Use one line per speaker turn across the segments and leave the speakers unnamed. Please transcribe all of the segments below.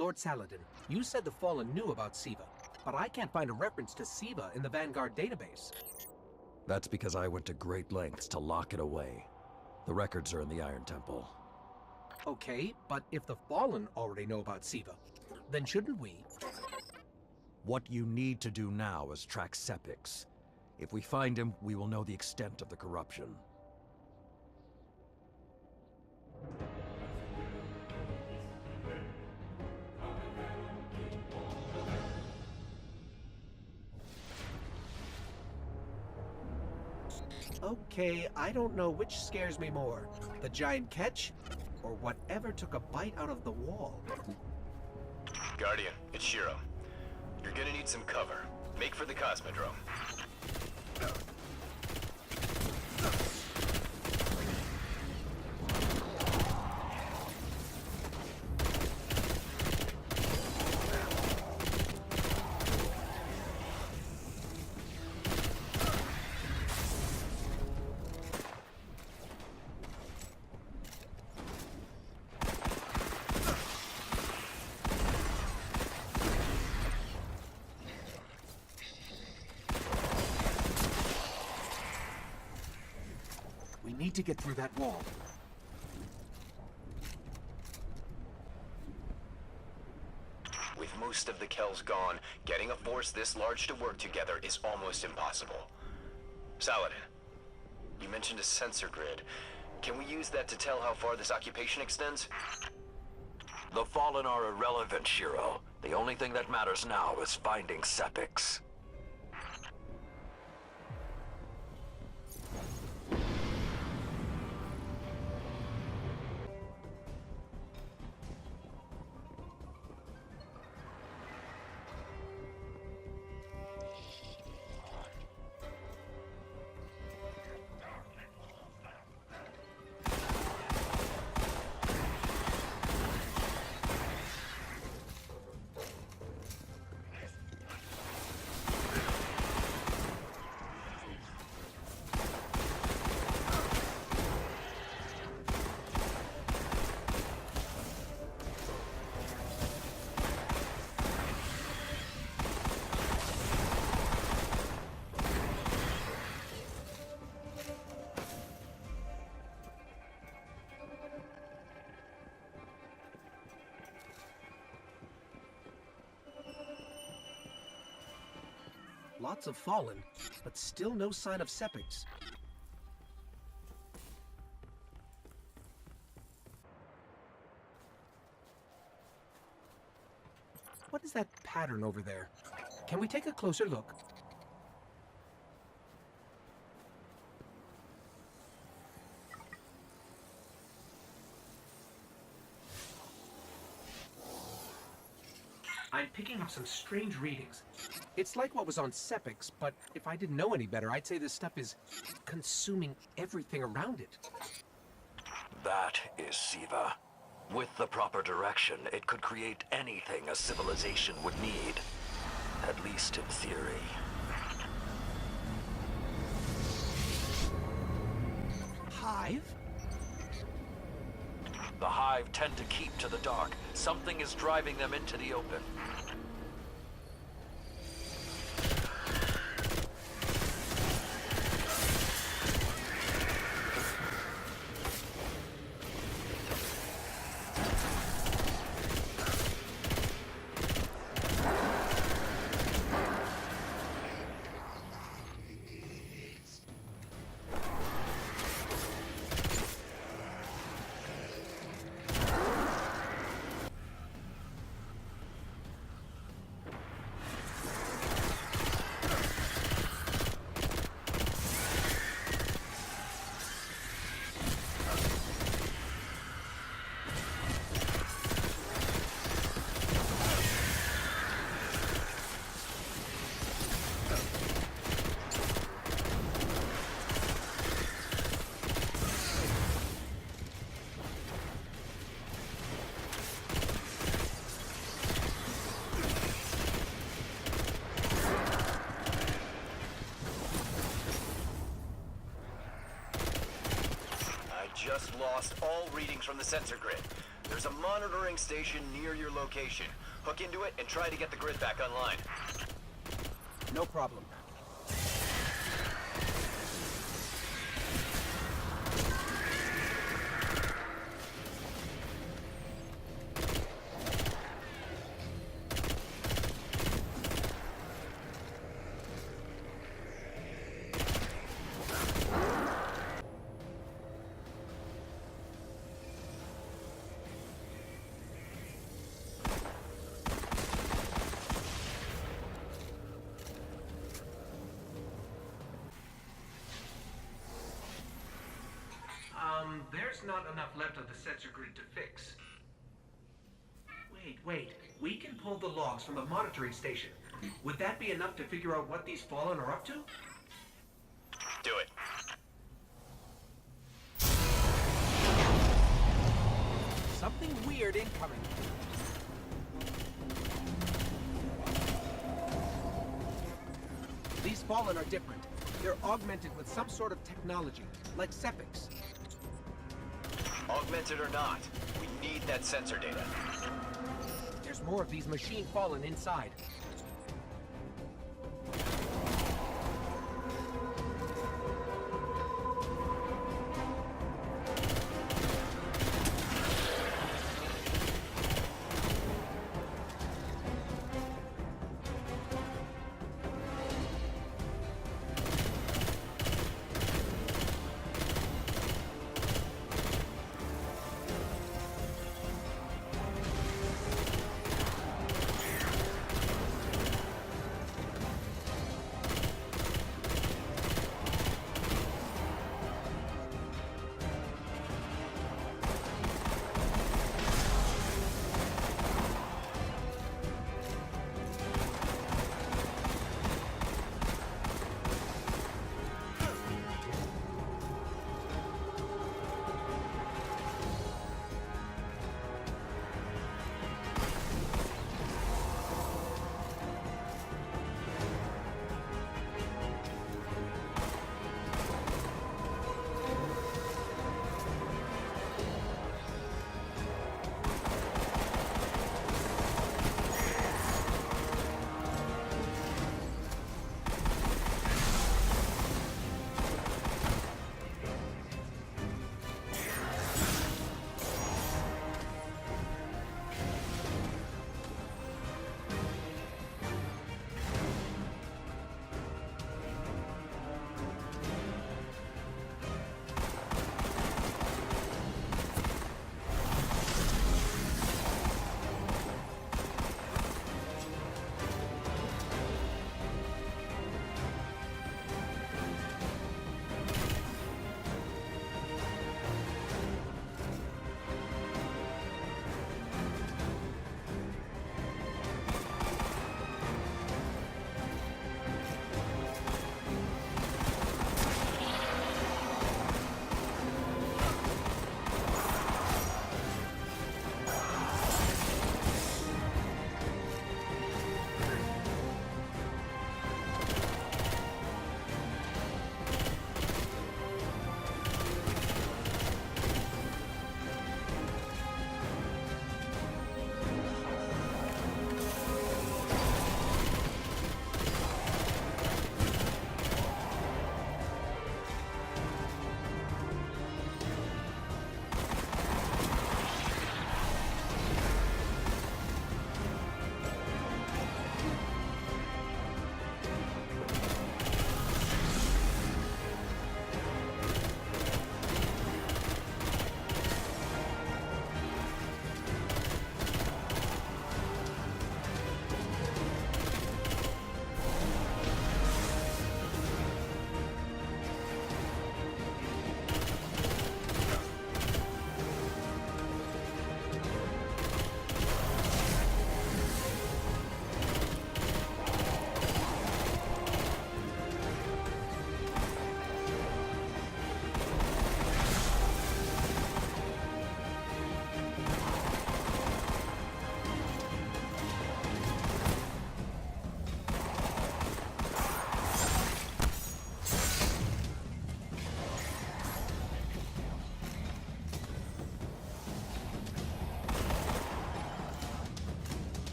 Lord Saladin, you said the Fallen knew about Siva, but I can't find a reference to Siva in the Vanguard database.
That's because I went to great lengths to lock it away. The records are in the Iron Temple.
Okay, but if the Fallen already know about Siva, then shouldn't we?
What you need to do now is track Sepix. If we find him, we will know the extent of the corruption.
Okay, I don't know which scares me more, the giant ketch, or whatever took a bite out of the wall.
Guardian, it's Shiro. You're gonna need some cover. Make for the Cosmodrome.
We need to get through that wall.
With most of the Kells gone, getting a force this large to work together is almost impossible. Saladin, you mentioned a sensor grid. Can we use that to tell how far this occupation extends?
The Fallen are irrelevant, Shiro. The only thing that matters now is finding Sepix.
Lots of Fallen, but still no sign of Sepix. What is that pattern over there? Can we take a closer look? I'm picking up some strange readings. It's like what was on Sepix, but if I didn't know any better, I'd say this stuff is consuming everything around it.
That is Siva. With the proper direction, it could create anything a civilization would need. At least in theory.
Hive?
The Hive tend to keep to the dark. Something is driving them into the open.
Just lost all readings from the sensor grid. There's a monitoring station near your location. Hook into it and try to get the grid back online.
No problem. There's not enough left of the sensor grid to fix. Wait. We can pull the logs from the monitoring station. Would that be enough to figure out what these Fallen are up to?
Do it.
Something weird incoming. These Fallen are different. They're augmented with some sort of technology, like Sepix.
Augmented or not, we need that sensor data.
There's more of these machine Fallen inside.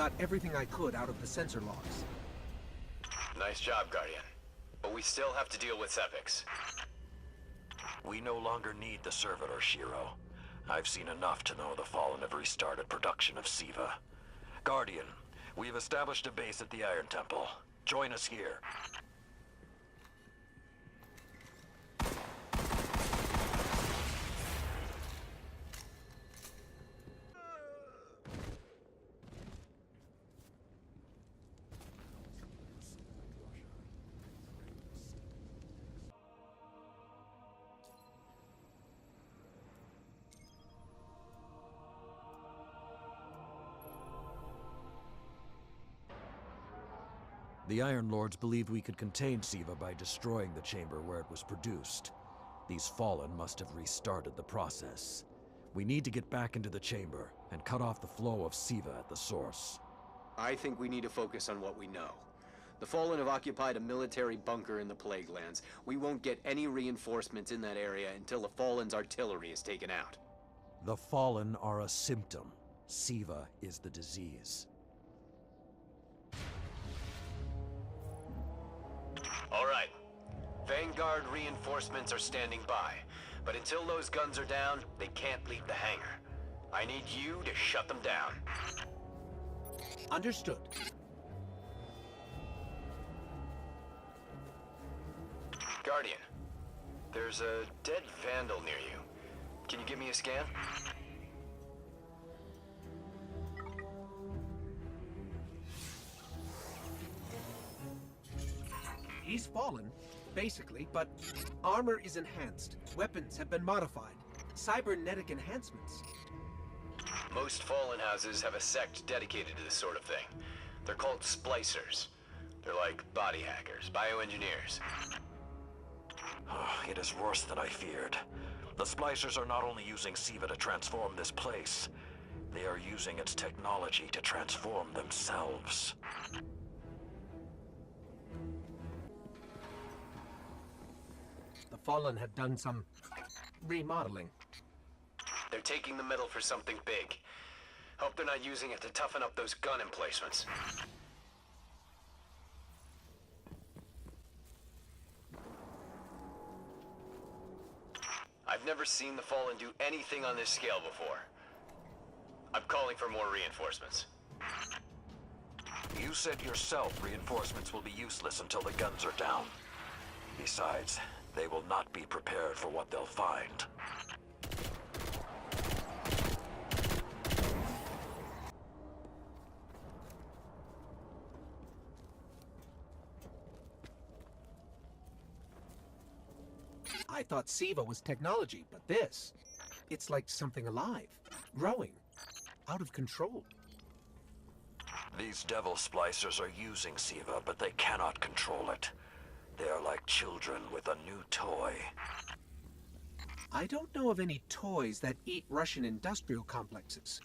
got everything I could out of the sensor logs.
Nice job, Guardian. But we still have to deal with Sepics.
We no longer need the servitor, Shiro. I've seen enough to know the Fallen have restarted production of SIVA. Guardian, we've established a base at the Iron Temple. Join us here.
The Iron Lords believed we could contain SIVA by destroying the chamber where it was produced. These Fallen must have restarted the process. We need to get back into the chamber and cut off the flow of SIVA at the source.
I think we need to focus on what we know. The Fallen have occupied a military bunker in the Plaguelands. We won't get any reinforcements in that area until the Fallen's artillery is taken out.
The Fallen are a symptom. SIVA is the disease.
All right. Vanguard reinforcements are standing by. But until those guns are down, they can't leave the hangar. I need you to shut them down.
Understood.
Guardian, there's a dead Vandal near you. Can you give me a scan?
He's fallen, basically, but armor is enhanced. Weapons have been modified. Cybernetic enhancements.
Most Fallen houses have a sect dedicated to this sort of thing. They're called splicers. They're like body hackers, bioengineers.
It is worse than I feared. The splicers are not only using SIVA to transform this place, they are using its technology to transform themselves.
The Fallen have done some remodeling.
They're taking the metal for something big. Hope they're not using it to toughen up those gun emplacements. I've never seen the Fallen do anything on this scale before. I'm calling for more reinforcements.
You said yourself reinforcements will be useless until the guns are down. Besides, they will not be prepared for what they'll find.
I thought SIVA was technology, but this, it's like something alive, growing, out of control.
These devil splicers are using SIVA, but they cannot control it. They are like children with a new toy.
I don't know of any toys that eat Russian industrial complexes.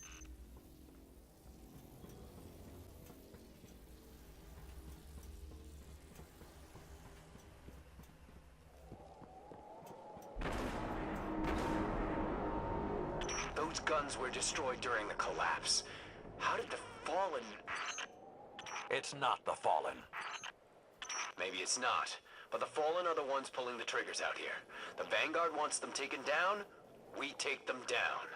Those guns were destroyed during the collapse. How did the Fallen...
It's not the Fallen.
Maybe it's not, but the Fallen are the ones pulling the triggers out here. The Vanguard wants them taken down, we take them down.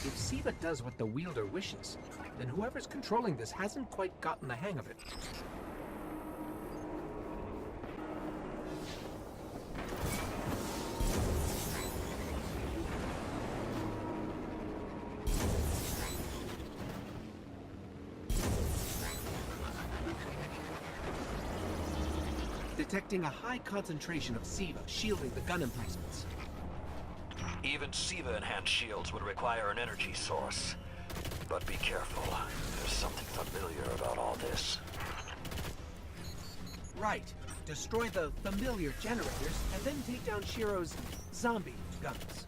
If SIVA does what the wielder wishes, then whoever's controlling this hasn't quite gotten the hang of it. Detecting a high concentration of SIVA shielding the gun emplacements.
Even SIVA-enhanced shields would require an energy source. But be careful. There's something familiar about all this.
Right. Destroy the familiar generators, and then take down Shiro's zombie guns.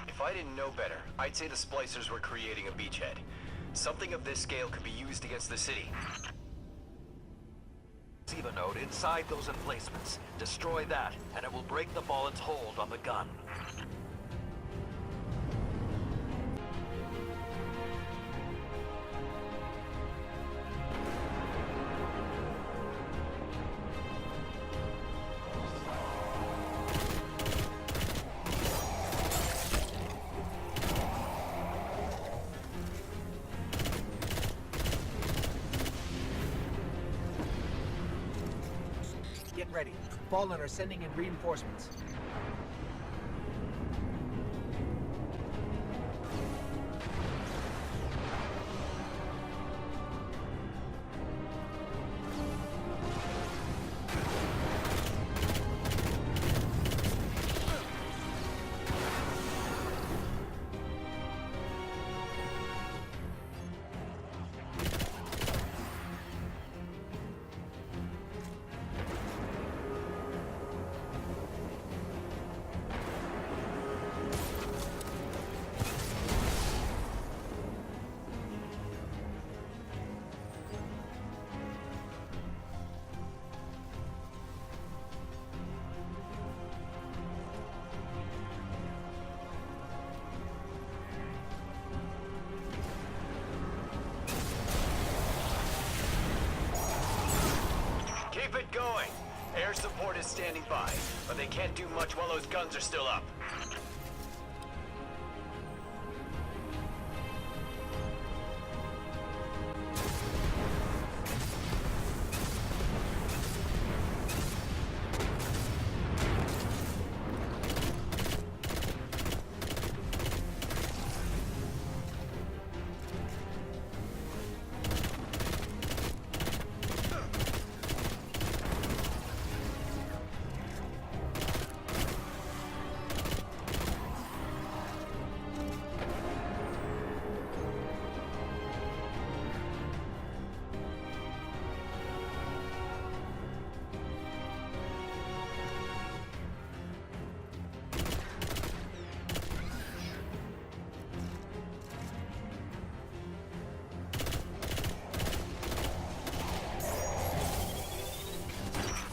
If I didn't know better, I'd say the splicers were creating a beachhead. Something of this scale could be used against the city.
SIVA node inside those emplacements. Destroy that, and it will break the Fallen's hold on the gun.
Get ready. Fallen are sending in reinforcements.
Keep it going! Air support is standing by, but they can't do much while those guns are still up.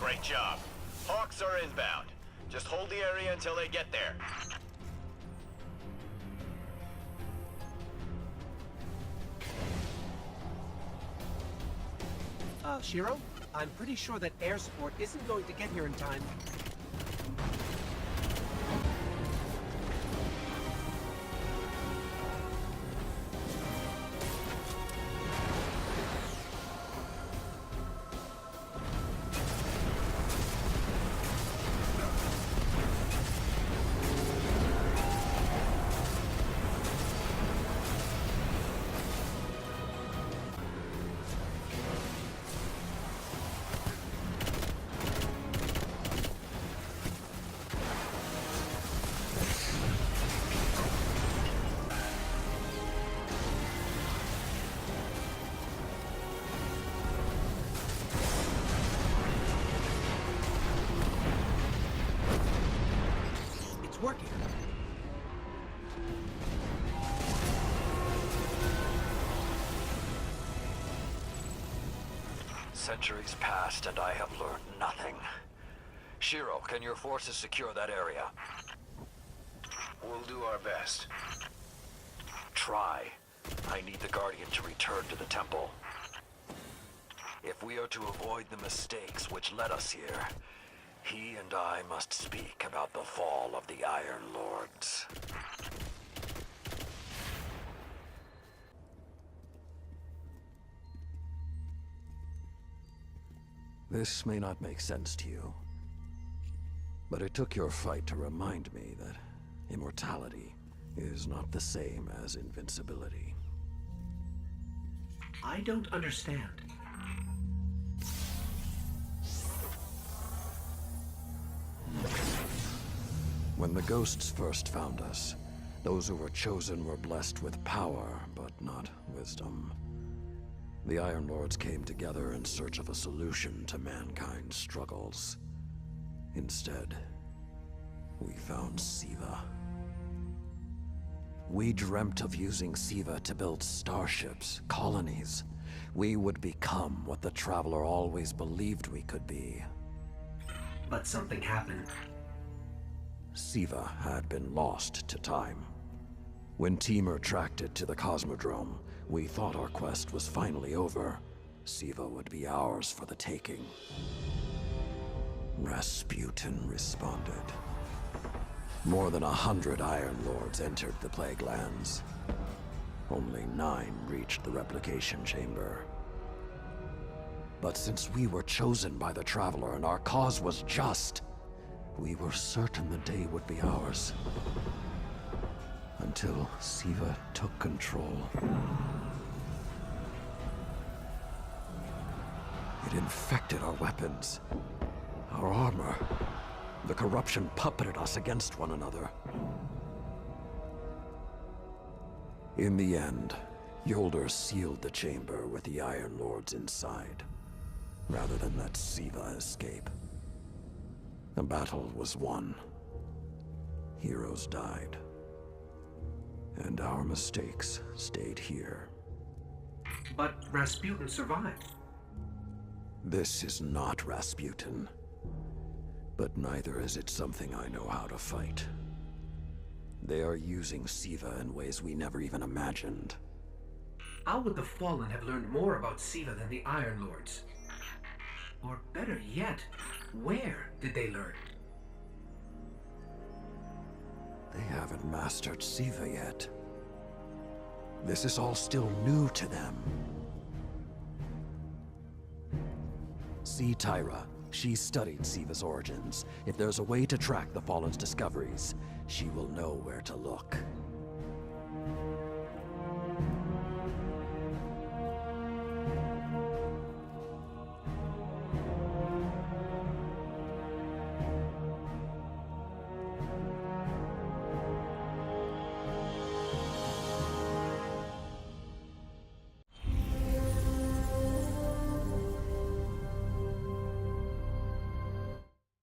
Great job. Hawks are inbound. Just hold the area until they get there.
Shiro? I'm pretty sure that air support isn't going to get here in time.
Centuries passed and I have learned nothing. Shiro, can your forces secure that area?
We'll do our best.
Try. I need the Guardian to return to the temple. If we are to avoid the mistakes which led us here, he and I must speak about the fall of the Iron Lords.
This may not make sense to you, but it took your fight to remind me that immortality is not the same as invincibility.
I don't understand.
When the ghosts first found us, those who were chosen were blessed with power, but not wisdom. The Iron Lords came together in search of a solution to mankind's struggles. Instead, we found Siva. We dreamt of using Siva to build starships, colonies. We would become what the Traveler always believed we could be.
But something happened.
Siva had been lost to time. When Temur tracked it to the Cosmodrome, we thought our quest was finally over. Siva would be ours for the taking. Rasputin responded. More than 100 Iron Lords entered the Plaguelands. Only 9 reached the replication chamber. But since we were chosen by the Traveler and our cause was just, we were certain the day would be ours. Until Siva took control. It infected our weapons, our armor. The corruption puppeted us against one another. In the end, Yolder sealed the chamber with the Iron Lords inside, rather than let Siva escape. The battle was won. Heroes died. And our mistakes stayed here.
But Rasputin survived.
This is not Rasputin. But neither is it something I know how to fight. They are using Siva in ways we never even imagined.
How would the Fallen have learned more about Siva than the Iron Lords? Or better yet, where did they learn?
They haven't mastered Siva yet. This is all still new to them. See Tyra. She studied Siva's origins. If there's a way to track the Fallen's discoveries, she will know where to look.